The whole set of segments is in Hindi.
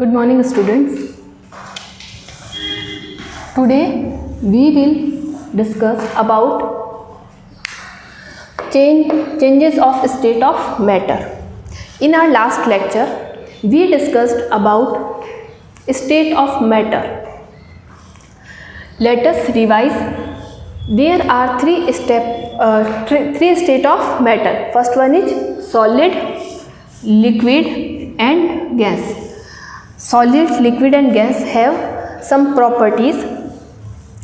Good morning, students. Today we will discuss about changes of state of matter. In our last lecture, we discussed about state of matter. Let us revise. There are three state of matter. First one is solid, liquid and gas. Solid, liquid and gas have some properties,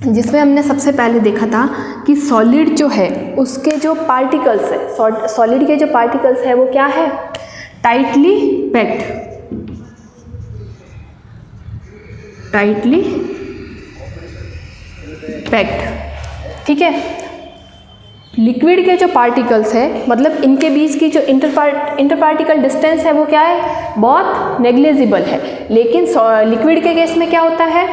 जिसमें हमने सबसे पहले देखा था कि सॉलिड जो है उसके जो पार्टिकल्स है, सॉलिड के जो पार्टिकल्स है वो क्या है, टाइटली पैक्ड, ठीक है। लिक्विड के जो पार्टिकल्स है, मतलब इनके बीच की जो इंटरपार्टिकल डिस्टेंस है वो क्या है, बहुत नेग्लिजिबल है। लेकिन लिक्विड के केस में क्या होता है,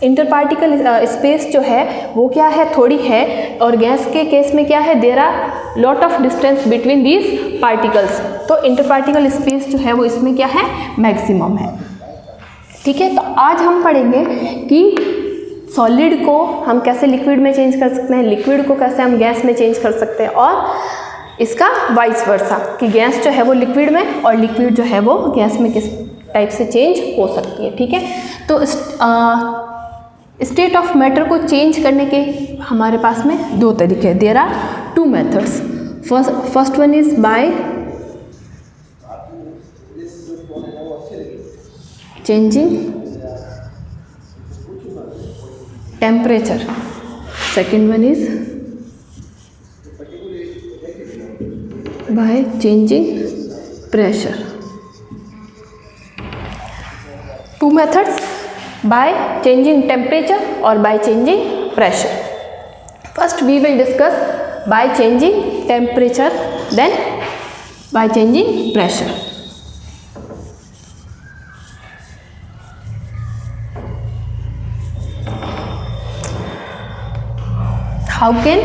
इंटरपार्टिकल स्पेस जो है वो क्या है, थोड़ी है। और गैस के केस में क्या है, there are lot of distance between these particles. तो इंटरपार्टिकल स्पेस जो है वो इसमें क्या है, मैक्सिमम है, ठीक है। तो आज हम पढ़ेंगे कि सॉलिड को हम कैसे लिक्विड में चेंज कर सकते हैं, लिक्विड को कैसे हम गैस में चेंज कर सकते हैं, और इसका वाइस वर्सा कि गैस जो है वो लिक्विड में और लिक्विड जो है वो गैस में किस टाइप से चेंज हो सकती है, ठीक है। तो स्टेट ऑफ मैटर को चेंज करने के हमारे पास में दो तरीके हैं। There are two methods. First one is by changing temperature. Second one is by changing pressure. Two methods, by changing temperature or by changing pressure. First we will discuss by changing temperature, then by changing pressure. How can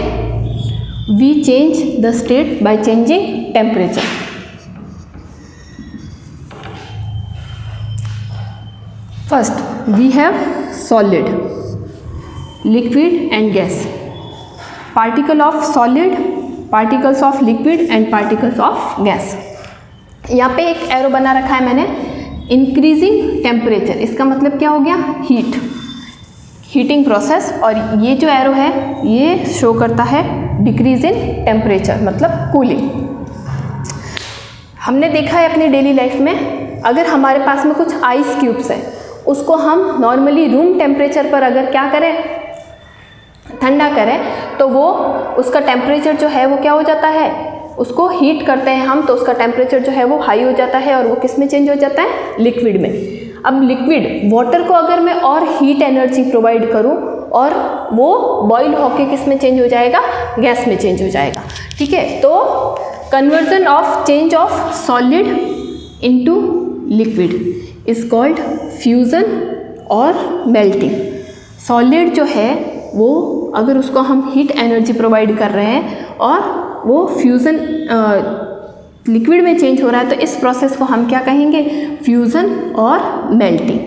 we change the state by changing temperature? First, we have solid, liquid and gas. Particle of solid, particles of liquid and particles of gas. यहाँ पे एक एरो बना रखा है मैंने, इंक्रीजिंग टेम्परेचर। इसका मतलब क्या हो गया, हीटिंग प्रोसेस। और ये जो एरो है ये शो करता है डिक्रीज इन टेम्परेचर, मतलब कूलिंग। हमने देखा है अपनी डेली लाइफ में, अगर हमारे पास में कुछ आइस क्यूब्स है, उसको हम नॉर्मली रूम टेम्परेचर पर अगर क्या करें, ठंडा करें, तो वो उसका टेम्परेचर जो है वो क्या हो जाता है, उसको हीट करते हैं हम, तो उसका टेम्परेचर जो है वो हाई हो जाता है और वो किस में चेंज हो जाता है, लिक्विड में। अब लिक्विड वाटर को अगर मैं और हीट एनर्जी प्रोवाइड करूं, और वो बॉईल होके किस में चेंज हो जाएगा, गैस में चेंज हो जाएगा, ठीक है। तो conversion of change of solid into liquid is called fusion और मेल्टिंग। सॉलिड जो है वो अगर उसको हम हीट एनर्जी प्रोवाइड कर रहे हैं और वो फ्यूज़न लिक्विड में चेंज हो रहा है, तो इस प्रोसेस को हम क्या कहेंगे, फ्यूज़न और मेल्टिंग।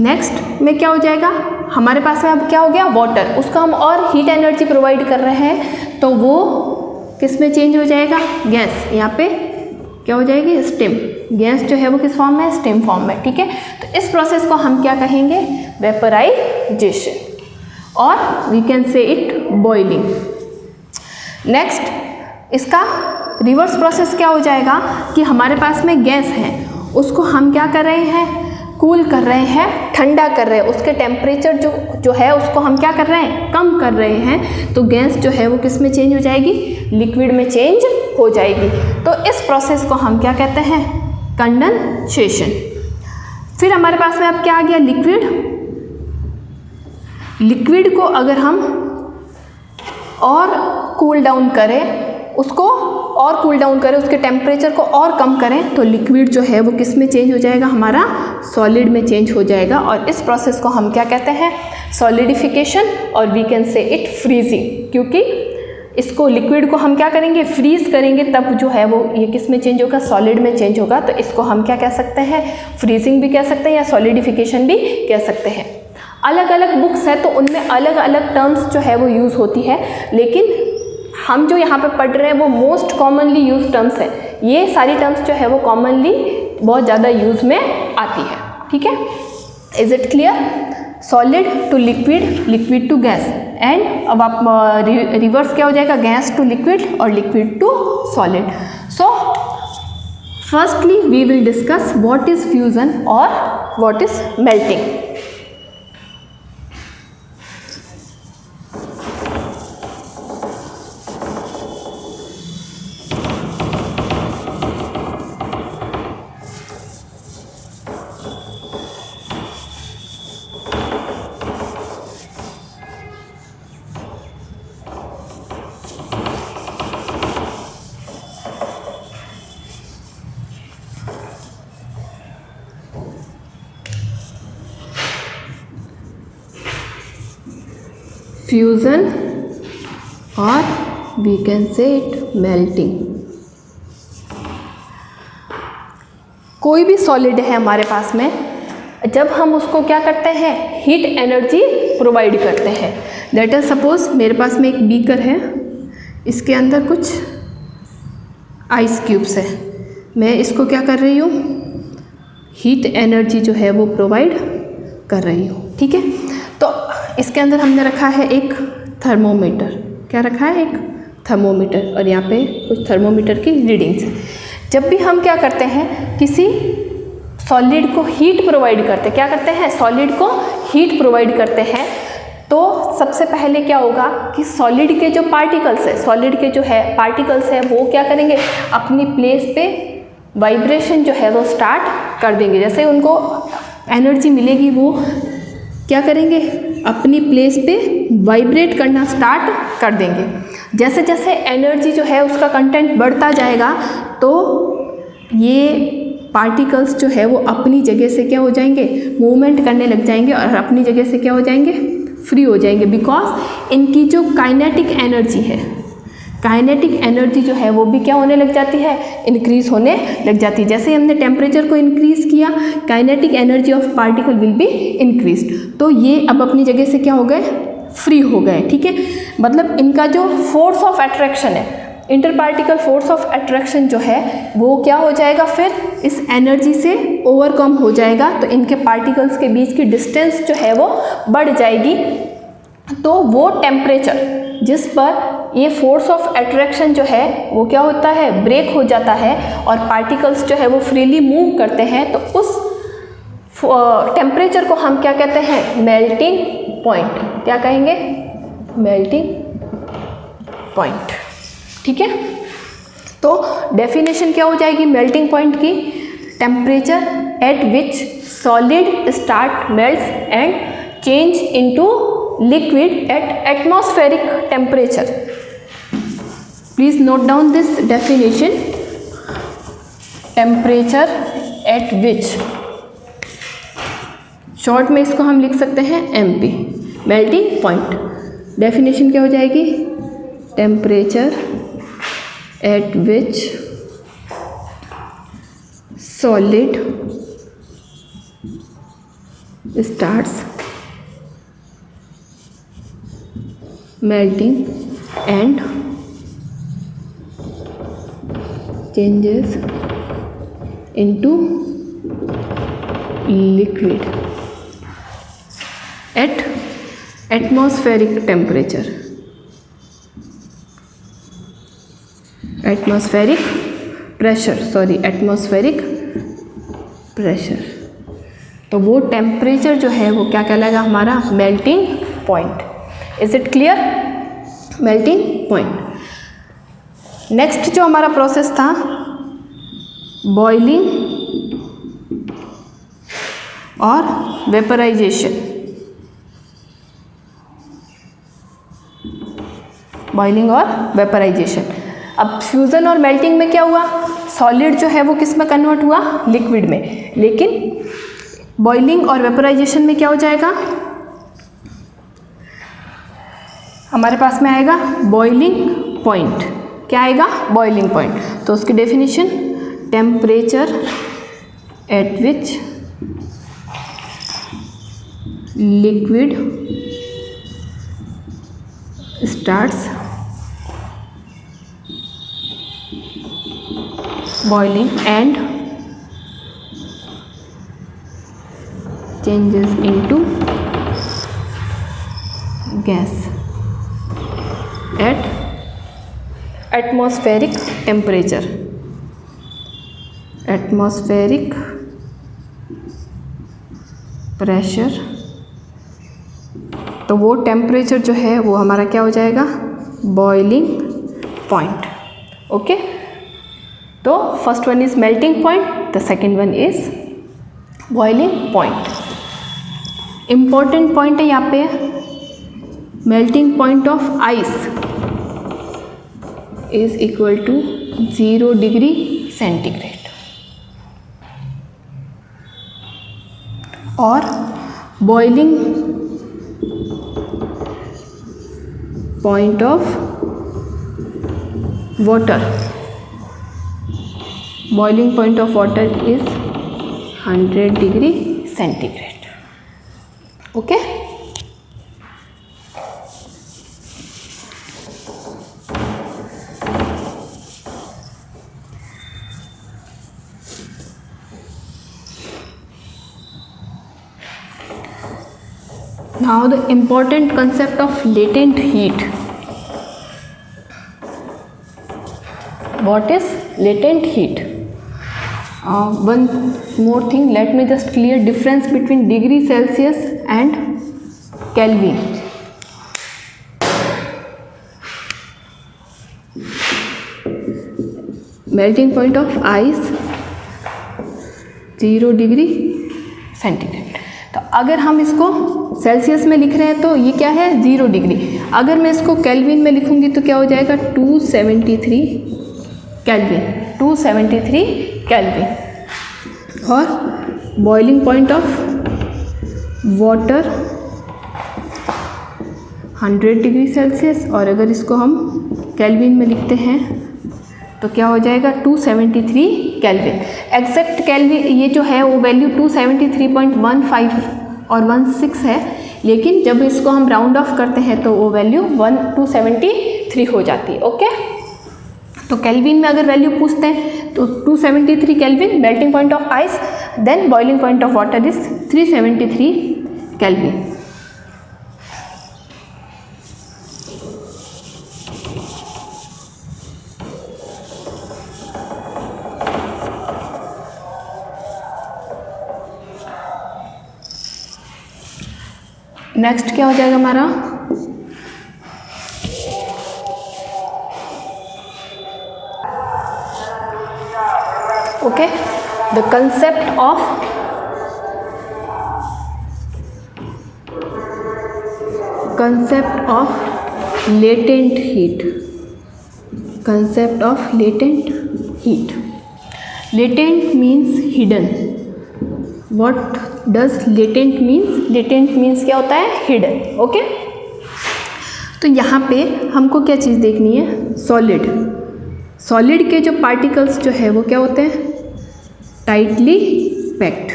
नेक्स्ट में क्या हो जाएगा, हमारे पास में अब क्या हो गया, वाटर, उसको हम और हीट एनर्जी प्रोवाइड कर रहे हैं, तो वो किस में चेंज हो जाएगा, गैस। यहाँ पे क्या हो जाएगी, स्टीम। गैस जो है वो किस फॉर्म में, स्टीम फॉर्म में, ठीक है। तो इस प्रोसेस को हम क्या कहेंगे, वेपराइजेशन, और we can say it boiling. Next इसका रिवर्स प्रोसेस क्या हो जाएगा कि हमारे पास में गैस है, उसको हम क्या कर रहे हैं, कूल कर रहे हैं, ठंडा कर रहे हैं, उसके टेम्परेचर जो है उसको हम क्या कर रहे हैं, कम कर रहे हैं। तो गैस जो है वो किस में चेंज हो जाएगी, लिक्विड में चेंज हो जाएगी। तो इस प्रोसेस को हम क्या कहते हैं, कंडेंसेशन। फिर हमारे पास में अब क्या आ गया, लिक्विड। लिक्विड को अगर हम और कूल डाउन करें, उसको और कूल डाउन करें, उसके टेम्परेचर को और कम करें, तो लिक्विड जो है वो किस में चेंज हो जाएगा, हमारा सॉलिड में चेंज हो जाएगा। और इस प्रोसेस को हम क्या कहते हैं, सॉलिडिफिकेशन, और we can say it freezing, क्योंकि इसको लिक्विड को हम क्या करेंगे, फ्रीज करेंगे, तब जो है वो ये किस में चेंज होगा, सॉलिड में चेंज होगा। तो इसको हम क्या कह सकते हैं, फ्रीजिंग भी कह सकते हैं या सॉलिडिफिकेशन भी कह सकते हैं। अलग अलग बुक्स है तो उनमें अलग अलग टर्म्स जो है वो यूज़ होती है, लेकिन हम जो यहाँ पे पढ़ रहे हैं वो मोस्ट कॉमनली यूज टर्म्स है। ये सारी टर्म्स जो है वो कॉमनली बहुत ज़्यादा यूज़ में आती है। ठीक है, is it clear? Solid to liquid, liquid to gas, and अब आप रिवर्स क्या हो जाएगा, गैस टू लिक्विड और liquid to solid. So firstly we will discuss what is fusion और व्हाट इज मेल्टिंग। फ्यूज़न और we can say it melting. कोई भी सॉलिड है हमारे पास में, जब हम उसको क्या करते हैं, हीट एनर्जी प्रोवाइड करते हैं। लेट अस सपोज मेरे पास में एक बीकर है, इसके अंदर कुछ आइस क्यूब्स है, मैं इसको क्या कर रही हूँ, हीट एनर्जी जो है वो प्रोवाइड कर रही हूँ। ठीक है, तो इसके अंदर हमने रखा है एक थर्मोमीटर। क्या रखा है, एक थर्मोमीटर, और यहाँ पे कुछ थर्मोमीटर की रीडिंग्स हैं। जब भी हम क्या करते हैं, किसी सॉलिड को हीट प्रोवाइड करते हैं, क्या करते हैं, सॉलिड को हीट प्रोवाइड करते हैं, तो सबसे पहले क्या होगा कि सॉलिड के जो पार्टिकल्स है, सॉलिड के जो है पार्टिकल्स है, वो क्या करेंगे, अपनी प्लेस पे वाइब्रेशन जो है वो स्टार्ट कर देंगे। जैसे उनको एनर्जी मिलेगी, वो क्या करेंगे, अपनी प्लेस पे वाइब्रेट करना स्टार्ट कर देंगे। जैसे जैसे एनर्जी जो है उसका कंटेंट बढ़ता जाएगा, तो ये पार्टिकल्स जो है वो अपनी जगह से क्या हो जाएंगे, मूवमेंट करने लग जाएंगे और अपनी जगह से क्या हो जाएंगे, फ्री हो जाएंगे। बिकॉज इनकी जो काइनेटिक एनर्जी है, काइनेटिक एनर्जी जो है वो भी क्या होने लग जाती है, इंक्रीज होने लग जाती है। जैसे हमने टेम्परेचर को इंक्रीज किया, kinetic energy of particle will be increased. तो ये अब अपनी जगह से क्या हो गए, फ्री हो गए। ठीक है, मतलब इनका जो फोर्स ऑफ अट्रैक्शन है, inter particle force of attraction जो है वो क्या हो जाएगा, फिर इस एनर्जी से ओवरकम हो जाएगा। तो इनके पार्टिकल्स के बीच की डिस्टेंस जो है वो बढ़ जाएगी। तो वो टेम्परेचर जिस पर ये फोर्स ऑफ अट्रैक्शन जो है वो क्या होता है, ब्रेक हो जाता है और पार्टिकल्स जो है वो फ्रीली मूव करते हैं, तो उस टेम्परेचर को हम क्या कहते हैं, मेल्टिंग पॉइंट। क्या कहेंगे, मेल्टिंग पॉइंट। ठीक है, तो डेफिनेशन क्या हो जाएगी मेल्टिंग पॉइंट की, temperature at which solid start melts and change into liquid at atmospheric temperature. Please note down this definition. Temperature at which, short में इसको हम लिख सकते हैं MP, मेल्टिंग पॉइंट। डेफिनेशन क्या हो जाएगी, temperature at which solid starts melting and changes into liquid at atmospheric temperature, atmospheric pressure, atmospheric pressure। तो वो टेम्परेचर जो है वो क्या कहलाएगा, हमारा melting point. Is it clear, melting point. Next जो हमारा प्रोसेस था, बॉइलिंग और वेपराइजेशन। बॉइलिंग और वेपराइजेशन। अब फ्यूज़न और मेल्टिंग में क्या हुआ, सॉलिड जो है वो किस में कन्वर्ट हुआ, लिक्विड में। लेकिन बॉइलिंग और वेपराइजेशन में क्या हो जाएगा, हमारे पास में आएगा बॉइलिंग पॉइंट। क्या आएगा? Boiling point. तो उसकी definition, temperature at which liquid starts boiling and changes into gas at atmospheric temperature. Atmospheric pressure, तो वो टेम्परेचर जो है वो हमारा क्या हो जाएगा? Boiling point. ओके, तो first one is melting point, the second one is boiling point. Important point है यहाँ पे, melting point of ice is equal to 0 degree centigrade और boiling point of water, boiling point of water is 100 degree centigrade. Okay, now the important concept of latent heat. What is latent heat? One more thing, let me just clear difference between degree Celsius and Kelvin. Melting point of ice 0 degree centigrade. तो अगर हम इसको सेल्सियस में लिख रहे हैं तो ये क्या है? 0 डिग्री। अगर मैं इसको केल्विन में लिखूंगी तो क्या हो जाएगा? 273 केल्विन, 273 केल्विन। और boiling point of water 100 degree Celsius, और अगर इसको हम केल्विन में लिखते हैं तो क्या हो जाएगा? 273 केल्विन। एग्जैक्ट केल्विन ये जो है वो वैल्यू 273.15 और 16 है, लेकिन जब इसको हम राउंड ऑफ करते हैं तो वो वैल्यू 273 हो जाती है। ओके, तो केल्विन में अगर वैल्यू पूछते हैं तो 273 kelvin melting point of ice, then boiling point of water is 373 kelvin. Next क्या हो जाएगा हमारा? Okay, the concept of latent heat, concept of latent heat. Latent means hidden. What does latent means? Latent means क्या होता है? हिडन। ओके, तो यहाँ पे हमको क्या चीज़ देखनी है? सॉलिड। सॉलिड के जो पार्टिकल्स जो है वो क्या होते हैं? Tightly packed,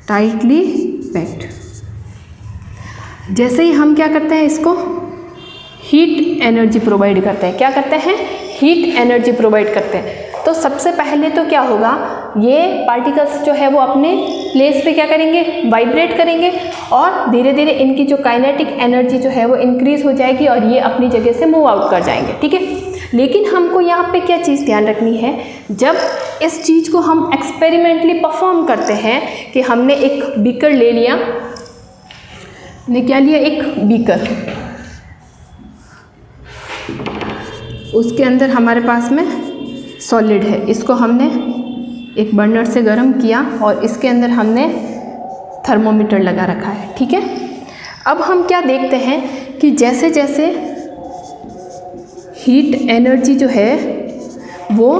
tightly packed. जैसे ही हम क्या करते हैं, इसको हीट एनर्जी प्रोवाइड करते हैं। क्या करते हैं? हीट एनर्जी प्रोवाइड करते हैं। तो सबसे पहले तो क्या होगा, ये पार्टिकल्स जो है वो अपने प्लेस पे क्या करेंगे? वाइब्रेट करेंगे, और धीरे धीरे इनकी जो काइनेटिक एनर्जी जो है वो इंक्रीज हो जाएगी और ये अपनी जगह से मूव आउट कर जाएंगे। ठीक है, लेकिन हमको यहाँ पे क्या चीज़ ध्यान रखनी है, जब इस चीज़ को हम एक्सपेरिमेंटली परफॉर्म करते हैं कि हमने एक बीकर ले लिया, ने क्या लिया? एक बीकर, उसके अंदर हमारे पास में सॉलिड है, इसको हमने एक बर्नर से गर्म किया और इसके अंदर हमने थर्मोमीटर लगा रखा है। ठीक है, अब हम क्या देखते हैं कि जैसे जैसे हीट एनर्जी जो है वो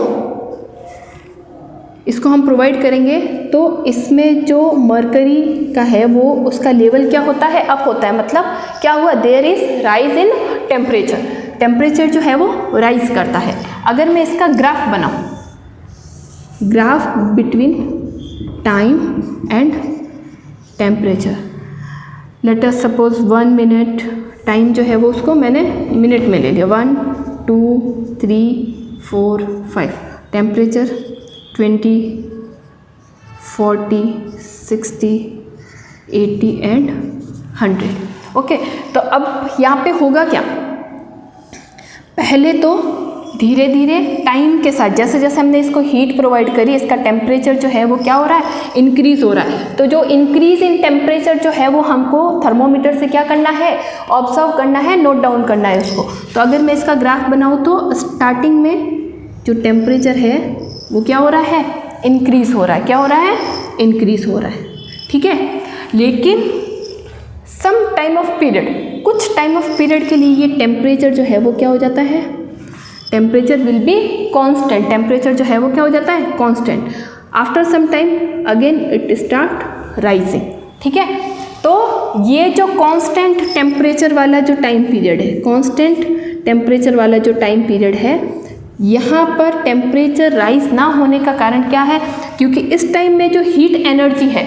इसको हम प्रोवाइड करेंगे तो इसमें जो मरकरी का है वो उसका लेवल क्या होता है, अप होता है। मतलब क्या हुआ, there is rise in temperature, temperature जो है वो राइज करता है। अगर मैं इसका ग्राफ बनाऊं, graph between time and temperature, let us suppose 1 minute, time जो है वो उसको मैंने मिनट में ले लिया, 1 2 3 4 5, टेम्परेचर 20 40 60 80 एंड 100। ओके, तो अब यहाँ पे होगा क्या, पहले तो धीरे धीरे टाइम के साथ जैसे जैसे हमने इसको हीट प्रोवाइड करी, इसका टेम्परेचर जो है वो क्या हो रहा है, इंक्रीज़ हो रहा है। तो जो इंक्रीज़ इन टेम्परेचर जो है वो हमको थर्मोमीटर से क्या करना है, ऑब्जर्व करना है, नोट डाउन करना है उसको। तो अगर मैं इसका ग्राफ बनाऊँ तो स्टार्टिंग में जो टेम्परेचर है वो क्या हो रहा है, इंक्रीज़ हो रहा है। क्या हो रहा है, इंक्रीज़ हो रहा है, ठीक है। लेकिन सम टाइम ऑफ पीरियड, कुछ टाइम ऑफ पीरियड के लिए ये टेम्परेचर जो है वो क्या हो जाता है, temperature will be constant, temperature जो है वो क्या हो जाता है, constant. After some time again it start rising, ठीक है। तो ये जो कांस्टेंट टेम्परेचर वाला जो टाइम पीरियड है, कांस्टेंट टेम्परेचर वाला जो टाइम पीरियड है, यहाँ पर टेम्परेचर राइज ना होने का कारण क्या है, क्योंकि इस टाइम में जो हीट एनर्जी है,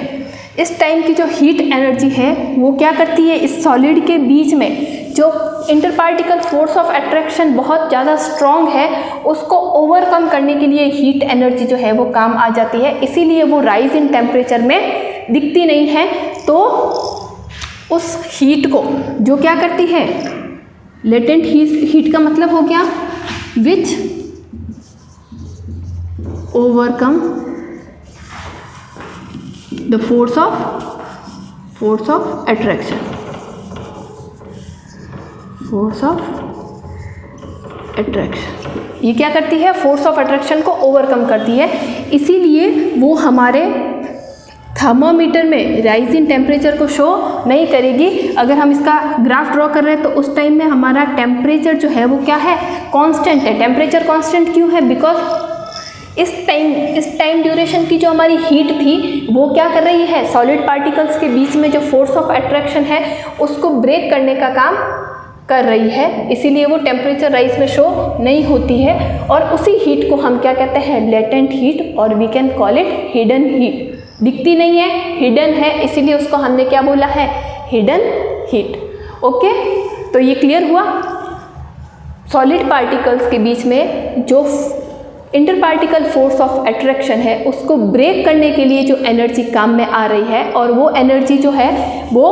इस टाइम की जो हीट एनर्जी है वो क्या करती है, इस सॉलिड के बीच में जो इंटरपार्टिकल फोर्स ऑफ अट्रैक्शन बहुत ज़्यादा स्ट्रॉन्ग है, उसको ओवरकम करने के लिए हीट एनर्जी जो है वो काम आ जाती है। इसीलिए वो राइज इन टेम्परेचर में दिखती नहीं है। तो उस हीट को जो क्या करती है, लेटेंट हीट का मतलब हो गया which overcome the force of attraction, force of attraction, ये क्या करती है, फोर्स ऑफ अट्रैक्शन को ओवरकम करती है। इसीलिए वो हमारे थर्मोमीटर में राइज इन टेम्परेचर को शो नहीं करेगी। अगर हम इसका ग्राफ ड्रॉ कर रहे हैं तो उस टाइम में हमारा टेम्परेचर जो है वो क्या है, कांस्टेंट है। टेम्परेचर कांस्टेंट क्यों है, बिकॉज इस टाइम ड्यूरेशन की जो हमारी हीट थी वो क्या कर रही है, सॉलिड पार्टिकल्स के बीच में जो फोर्स ऑफ अट्रैक्शन है उसको ब्रेक करने का काम कर रही है। इसीलिए वो टेम्परेचर राइज में शो नहीं होती है। और उसी हीट को हम क्या कहते हैं, लेटेंट हीट, और we can call it hidden heat. दिखती नहीं है, हिडन है, इसीलिए उसको हमने क्या बोला है, हिडन हीट। ओके, तो ये क्लियर हुआ। सॉलिड पार्टिकल्स के बीच में जो इंटरपार्टिकल फोर्स ऑफ अट्रैक्शन है उसको ब्रेक करने के लिए जो एनर्जी काम में आ रही है, और वो एनर्जी जो है वो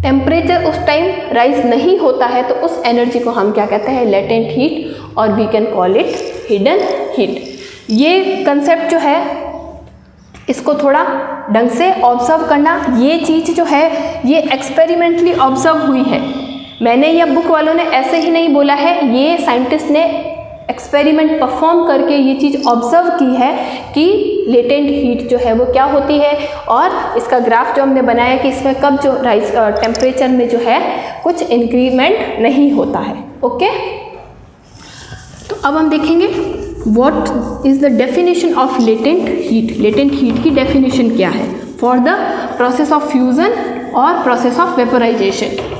टेम्परेचर उस टाइम राइज नहीं होता है, तो उस एनर्जी को हम क्या कहते हैं, लेटेंट हीट, और we can call it hidden heat. ये कंसेप्ट जो है इसको थोड़ा ढंग से ऑब्जर्व करना। ये चीज़ जो है ये एक्सपेरिमेंटली ऑब्जर्व हुई है, मैंने या बुक वालों ने ऐसे ही नहीं बोला है, ये साइंटिस्ट ने एक्सपेरिमेंट परफॉर्म करके ये चीज़ ऑब्जर्व की है कि लेटेंट हीट जो है वो क्या होती है। और इसका ग्राफ जो हमने बनाया कि इसमें कब जो राइज टेम्परेचर में जो है कुछ इंक्रीमेंट नहीं होता है। ओके, तो अब हम देखेंगे what is the definition of latent heat. Latent heat की डेफिनेशन क्या है for the process of fusion और process of vaporisation.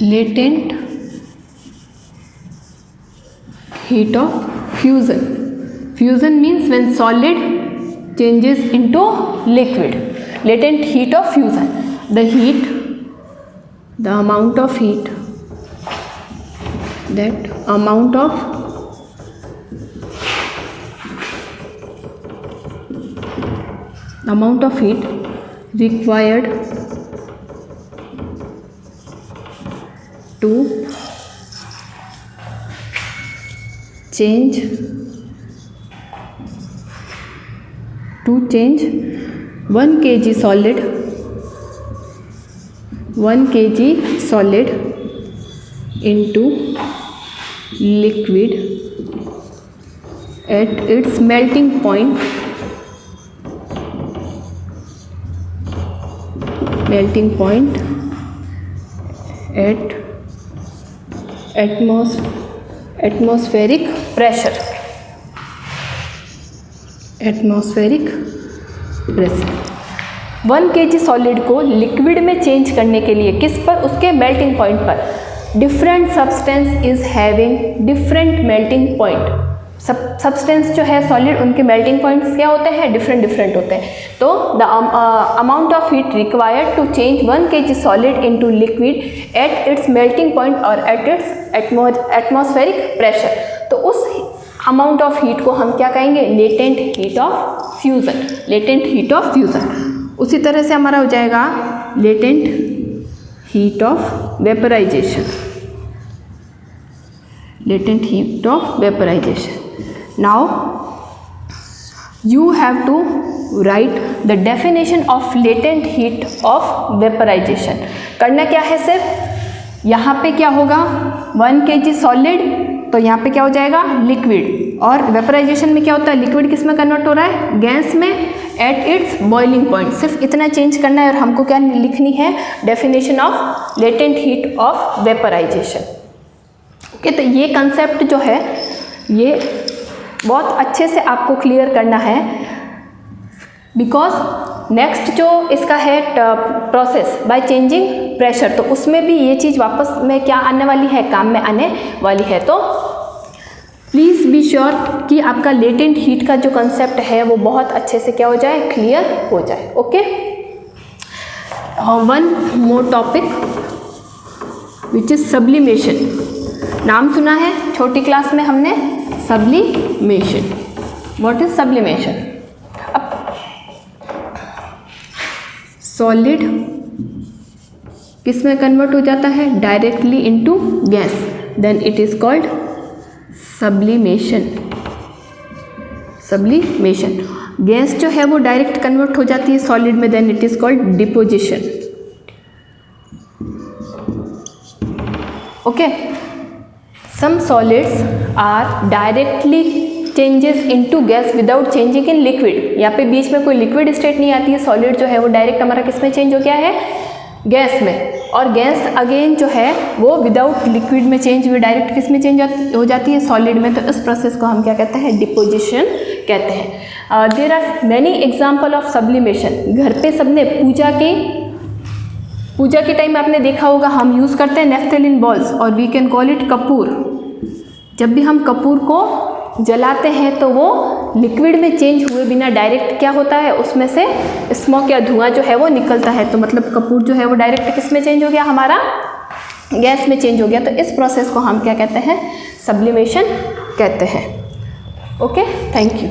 latent heat of fusion. Fusion means when solid changes into liquid. Latent heat of fusion, the heat, the amount of heat, that amount of heat required to change 1 kg solid into liquid at its melting point melting point at atmospheric pressure, atmospheric pressure. 1 kg solid को लिक्विड में चेंज करने के लिए किस पर, उसके मेल्टिंग पॉइंट पर। Different substance is having different melting point. Substance जो है सॉलिड, उनके मेल्टिंग पॉइंट्स क्या होते हैं, डिफरेंट होते हैं। तो the amount of heat required to change 1 kg solid into liquid at its melting point और एट इट्स एटमॉस्फेरिक प्रेशर। तो उस अमाउंट ऑफ हीट को हम क्या कहेंगे, latent heat of fusion, latent heat of fusion. उसी तरह से हमारा हो जाएगा latent heat of vaporisation, latent heat of vaporization. Now you have to write the definition of latent heat of vaporization. करना क्या है, सिर्फ यहाँ पे क्या होगा 1 kg सॉलिड, तो यहाँ पे क्या हो जाएगा लिक्विड, और वेपराइजेशन में क्या होता है, लिक्विड किस में कन्वर्ट हो रहा है, गैस में, एट इट्स बॉइलिंग पॉइंट। सिर्फ इतना चेंज करना है और हमको क्या लिखनी है, definition of latent heat of vaporisation. Okay, तो ये कंसेप्ट जो है ये बहुत अच्छे से आपको क्लियर करना है, बिकॉज नेक्स्ट जो इसका है प्रोसेस बाय चेंजिंग प्रेशर, तो उसमें भी ये चीज़ वापस में क्या आने वाली है, काम में आने वाली है। तो प्लीज़ बी श्योर कि आपका लेटेंट हीट का जो कंसेप्ट है वो बहुत अच्छे से क्या हो जाए, क्लियर हो जाए। Okay, one more topic which is sublimation. नाम सुना है छोटी क्लास में हमने, सब्लिमेशन। What is sublimation? अब सॉलिड किस में कन्वर्ट हो जाता है, directly into gas, then it is called sublimation. Sublimation, gas जो है वो डायरेक्ट कन्वर्ट हो जाती है सॉलिड में, then it is called deposition. Okay, some solids are directly changes into gas without changing in liquid। यहाँ पे बीच में कोई लिक्विड स्टेट नहीं आती है, सॉलिड जो है वो डायरेक्ट हमारा किस में चेंज हो गया है, गैस में, और गैस अगेन जो है वो विदाउट लिक्विड में चेंज हुई डायरेक्ट किस में चेंज हो जाती है, सॉलिड में। तो इस प्रोसेस को हम क्या कहते हैं, डिपोजिशन कहते हैं। There are many example of sublimation. घर पे सबने पूजा के टाइम आपने देखा होगा हम यूज़ करते हैं नेफ्थेलिन बॉल्स, और we can call it kapur. जब भी हम कपूर को जलाते हैं तो वो लिक्विड में चेंज हुए बिना डायरेक्ट क्या होता है, उसमें से स्मोक या धुआं जो है वो निकलता है। तो मतलब कपूर जो है वो डायरेक्ट किस में चेंज हो गया, हमारा गैस में चेंज हो गया। तो इस प्रोसेस को हम क्या कहते हैं, सब्लिमेशन कहते हैं। Okay, thank you.